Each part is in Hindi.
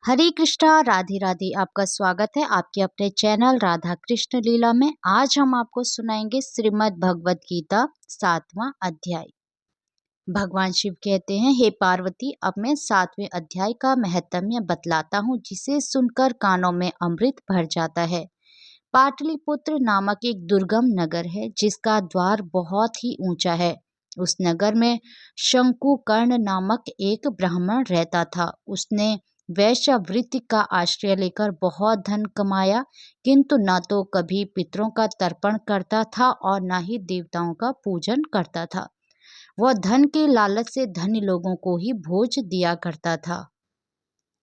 हरे कृष्णा राधे राधे। आपका स्वागत है आपके अपने चैनल राधा कृष्ण लीला में। आज हम आपको सुनाएंगे श्रीमद् भगवत गीता 7वां अध्याय। भगवान शिव कहते हैं, हे पार्वती, अब मैं 7वें अध्याय का महत्म्य बतलाता हूँ, जिसे सुनकर कानों में अमृत भर जाता है। पाटलिपुत्र नामक एक दुर्गम नगर है, जिसका द्वार बहुत ही ऊंचा है। उस नगर में शंकुकर्ण नामक एक ब्राह्मण रहता था। उसने वैश्यावृत्ति का आश्रय लेकर बहुत धन कमाया, किंतु न तो कभी पितरों का तर्पण करता था और न ही देवताओं का पूजन करता था। वह धन के लालच से धनी लोगों को ही भोज दिया करता था।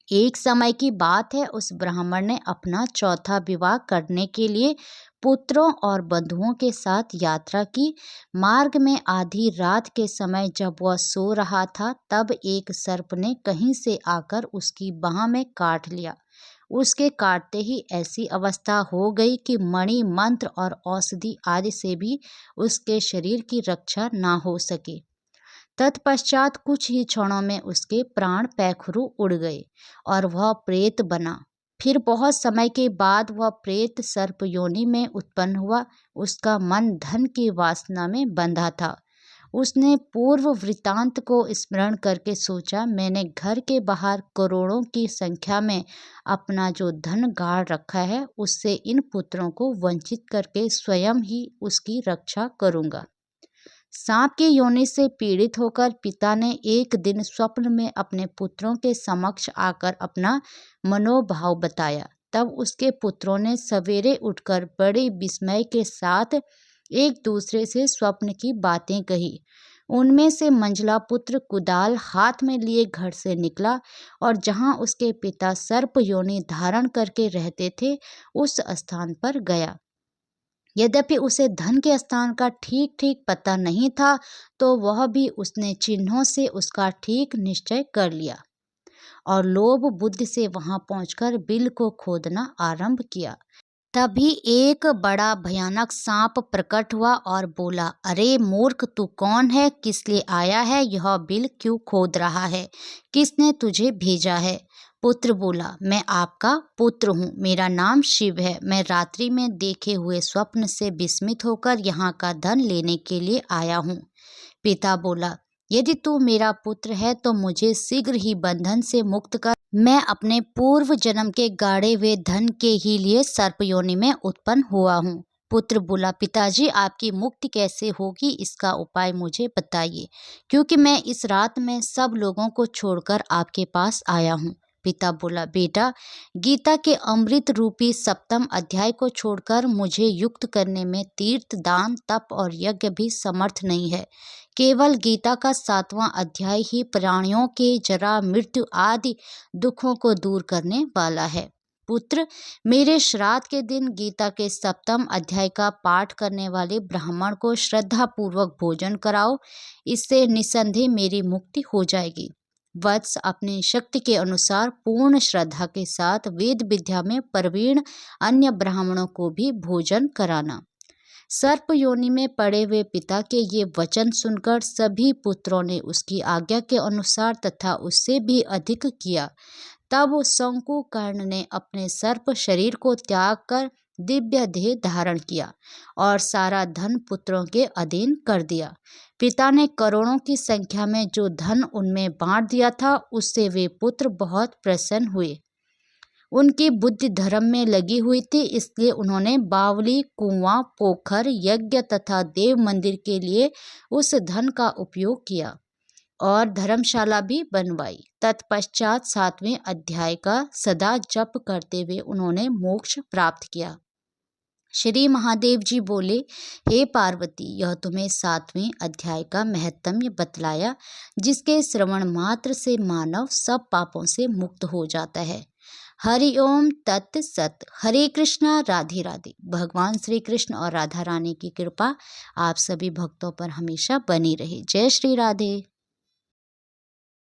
एक समय की बात है, उस ब्राह्मण ने अपना चौथा विवाह करने के लिए पुत्रों और बंधुओं के साथ यात्रा की। मार्ग में आधी रात के समय जब वह सो रहा था, तब एक सर्प ने कहीं से आकर उसकी बाह में काट लिया। उसके काटते ही ऐसी अवस्था हो गई कि मणि, मंत्र और औषधि आदि से भी उसके शरीर की रक्षा ना हो सके। तत्पश्चात कुछ ही क्षणों में उसके प्राण पैखरू उड़ गए और वह प्रेत बना। फिर बहुत समय के बाद वह प्रेत सर्प योनि में उत्पन्न हुआ। उसका मन धन की वासना में बंधा था। उसने पूर्व वृतांत को स्मरण करके सोचा, मैंने घर के बाहर करोड़ों की संख्या में अपना जो धन गाड़ रखा है, उससे इन पुत्रों को वंचित करके स्वयं ही उसकी रक्षा करूंगा। सांप की योनि से पीड़ित होकर पिता ने एक दिन स्वप्न में अपने पुत्रों के समक्ष आकर अपना मनोभाव बताया। तब उसके पुत्रों ने सवेरे उठकर बड़े विस्मय के साथ एक दूसरे से स्वप्न की बातें कही। उनमें से मंझला पुत्र कुदाल हाथ में लिए घर से निकला और जहां उसके पिता सर्प योनि धारण करके रहते थे, उस स्थान पर गया। यद्यपि उसे धन के स्थान का ठीक ठीक पता नहीं था, तो वह भी उसने चिन्हों से उसका ठीक निश्चय कर लिया और लोभ बुद्धि से वहां पहुंचकर बिल को खोदना आरंभ किया। तभी एक बड़ा भयानक सांप प्रकट हुआ और बोला, अरे मूर्ख, तू कौन है? किस लिए आया है? यह बिल क्यों खोद रहा है? किसने तुझे भेजा है? पुत्र बोला, मैं आपका पुत्र हूँ, मेरा नाम शिव है। मैं रात्रि में देखे हुए स्वप्न से विस्मित होकर यहाँ का धन लेने के लिए आया हूँ। पिता बोला, यदि तू मेरा पुत्र है तो मुझे शीघ्र ही बंधन से मुक्त कर। मैं अपने पूर्व जन्म के गाड़े हुए धन के ही लिए सर्प योनि में उत्पन्न हुआ हूँ। पुत्र बोला, पिताजी, आपकी मुक्ति कैसे होगी, इसका उपाय मुझे बताइए, क्योंकि मैं इस रात में सब लोगों को छोड़कर आपके पास आया हूँ। पिता बोला, बेटा, गीता के अमृत रूपी 7वें अध्याय को छोड़कर मुझे युक्त करने में तीर्थ, दान, तप और यज्ञ भी समर्थ नहीं है। केवल गीता का 7वां अध्याय ही प्राणियों के जरा, मृत्यु आदि दुखों को दूर करने वाला है। पुत्र, मेरे श्राद्ध के दिन गीता के 7वें अध्याय का पाठ करने वाले ब्राह्मण को श्रद्धा पूर्वक भोजन कराओ। इससे निसंदेह मेरी मुक्ति हो जाएगी। वत्स, अपनी शक्ति के अनुसार पूर्ण श्रद्धा के साथ वेद विद्या में प्रवीण अन्य ब्राह्मणों को भी भोजन कराना। सर्प योनि में पड़े हुए पिता के ये वचन सुनकर सभी पुत्रों ने उसकी आज्ञा के अनुसार तथा उससे भी अधिक किया। तब शंकुकर्ण ने अपने सर्प शरीर को त्याग कर दिव्य देह धारण किया और सारा धन पुत्रों के अधीन कर दिया। पिता ने करोड़ों की संख्या में जो धन उनमें बांट दिया था, उससे वे पुत्र बहुत प्रसन्न हुए। उनकी बुद्धि धर्म में लगी हुई थी, इसलिए उन्होंने बावली, कुआं, पोखर, यज्ञ तथा देव मंदिर के लिए उस धन का उपयोग किया और धर्मशाला भी बनवाई। तत्पश्चात 7वें अध्याय का सदा जप करते हुए उन्होंने मोक्ष प्राप्त किया। श्री महादेव जी बोले, हे पार्वती, यह तुम्हें 7वें अध्याय का महत्म्य बतलाया, जिसके श्रवण मात्र से मानव सब पापों से मुक्त हो जाता है। हरि ओम तत् सत। हरे कृष्णा राधे राधे। भगवान श्री कृष्ण और राधा रानी की कृपा आप सभी भक्तों पर हमेशा बनी रहे। जय श्री राधे।